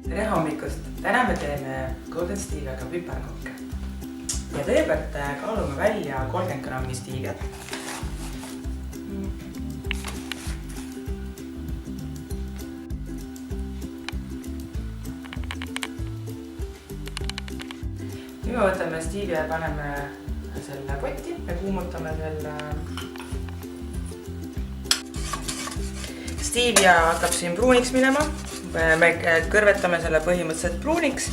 Tere hommikust! Täna me teeme Golden Steviaga piparkooke. Ja kõigepealt kaalume välja 30 grammi Steviat. Nüüd me võtame Stevia ja paneme selle potti ja kuumutame selle. Stevia hakkab siin pruuniks minema. Me kõrvetame selle põhimõtteliselt pruuniks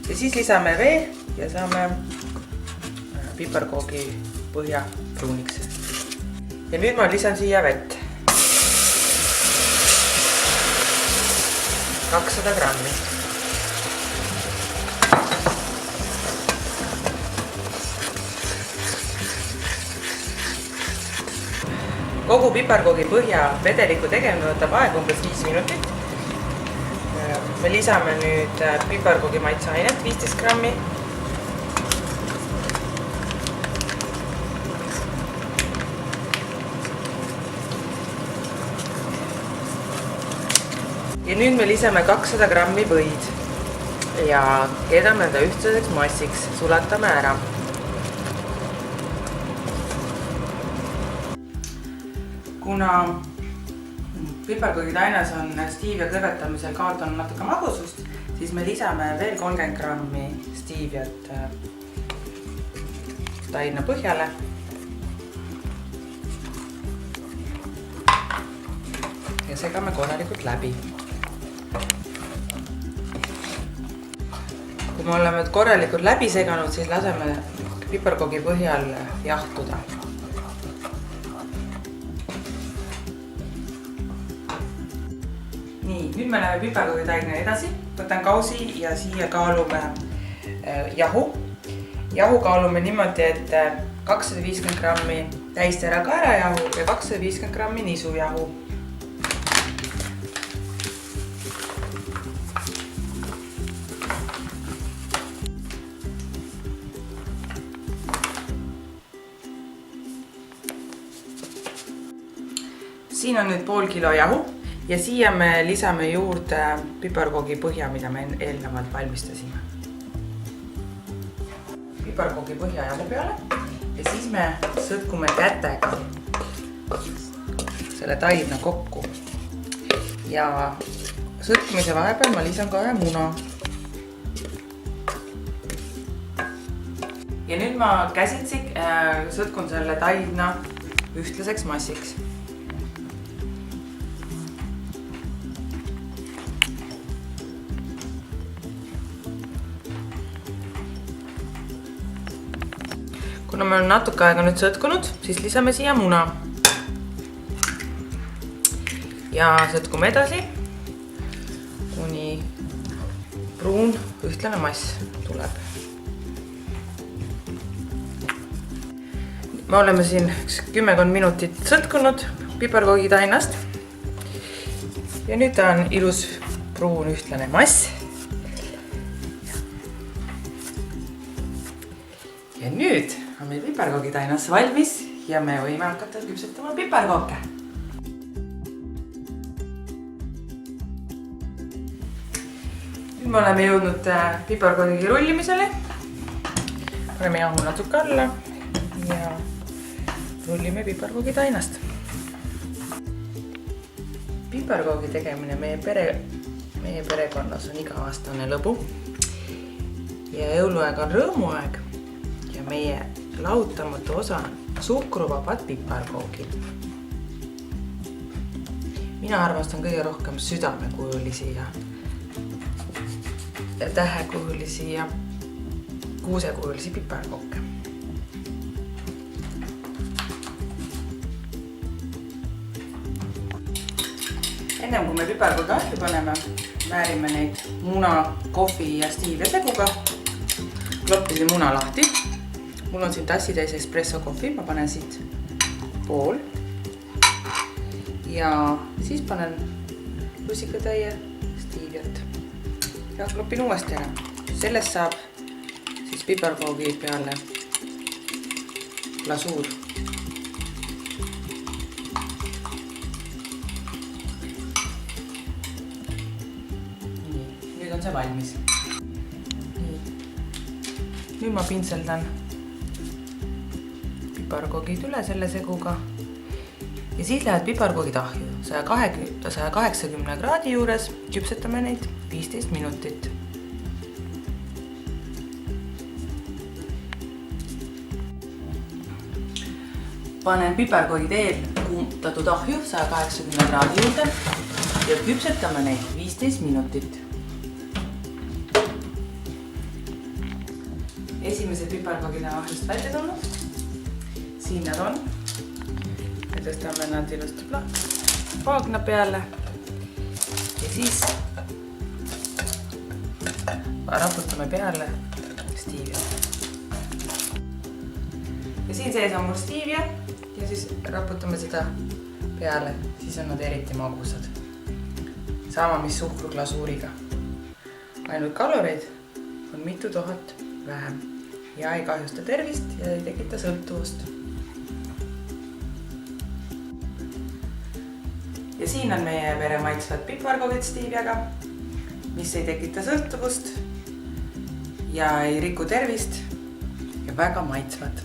ja siis lisame vee ja saame piparkoogi põhja pruuniks. Ja nüüd ma lisan siia vett. 200 grammi. Kogu piparkoogi põhja vedeliku tegemine võtab aega umbes 5 minutit. Me lisame nüüd piparkoogi maitseainet 15 grammi. Ja nüüd me lisame 200 grammi võid ja keedame ta ühtseseks massiks, sulatame ära. Kuna piparkoogi taines on Stevia kõrvetamisel kaotanud natuke magusust, siis me lisame veel 30 grammi Steviat taina põhjale. Ja segame korralikult läbi. Kui me oleme korralikult läbi seganud, siis laseme piparkoogi põhjal jahtuda. Nii, nüüd me läheme piparkoogi taigna edasi. Võtan kausi ja siia kaalume jahu. Jahu kaalume niimoodi, et 250 grammi täistera kaerajahu ja 250 grammi nisujahu. Siin on nüüd pool kilo jahu. Ja siia me lisame juurde piparkoogi põhja, mida me eelnevalt valmistasime. Piparkoogi põhja jahu peale ja siis me sõtkume kätega selle taina kokku. Ja sõtkumise vahepeal ma lisan ka ühe muna. Ja nüüd ma käsitsi sõtkun selle taina ühtlaseks massiks. Kuna me on natuke aega nüüd sõtkunud, siis lisame siia muna. Ja sõtkume edasi, kuni pruun ühtlane mass tuleb. Me oleme siin 10 minutit sõtkunud piparkoogi tainast. Ja nüüd ta on ilus pruun ühtlane mass. Ja nüüd on meil piparkoogi tainas valmis ja me võime hakata küpsetama piparkooke. Nüüd me oleme jõudnud piparkoogi rullimisele. Paneme jahu natuke alla ja rullime piparkoogi tainast. Piparkoogi tegemine meie perekonnas on iga-aastane lõbu ja jõuluaeg on rõõmuaeg ja meie lahutamatu osa on suhkruvabad piparkoogid. Mina armastan kõige rohkem südamekujulisi ja tähekujulisi ja kuusekujulisi piparkooke. Ennem kui me piparkoogi ahju paneme, määrime neid muna, kohvi ja Stevia seguga. Kloppisin muna lahti. Mul on siin tassitäis espresso kohvi, ma panen siit pool ja siis panen lusikatäie Steviat ja klopin uuesti ära. Sellest saab siis piparkoogi peale glasuur. nüüd on see valmis. Nüüd ma pintseldan piparkoogid üle selle seguga ja siis lähevad piparkoogid ahju 180 kraadi juures. Küpsetame neid 15 minutit. Panen piparkoogid eelkuumutatud ahju 180 kraadi juurde ja küpsetame neid 15 minutit. Esimesed piparkoogid on ahjust välja tulnud. Siin nad on. Me tõstame nad ilusti paagna peale ja siis raputame peale stiivia. Ja siin sees on mul stiivia ja siis raputame seda peale, siis on nad eriti magusad. Sama mis suhkruglasuuriga. Ainult kaloreid on mitu tuhat vähem ja ei kahjusta tervist ja ei tekita sõltuvust. Ja siin on meie pere maitsvad piparkoogid stiiviaga, mis ei tekita sõltuvust ja ei riku tervist ja väga maitsvad.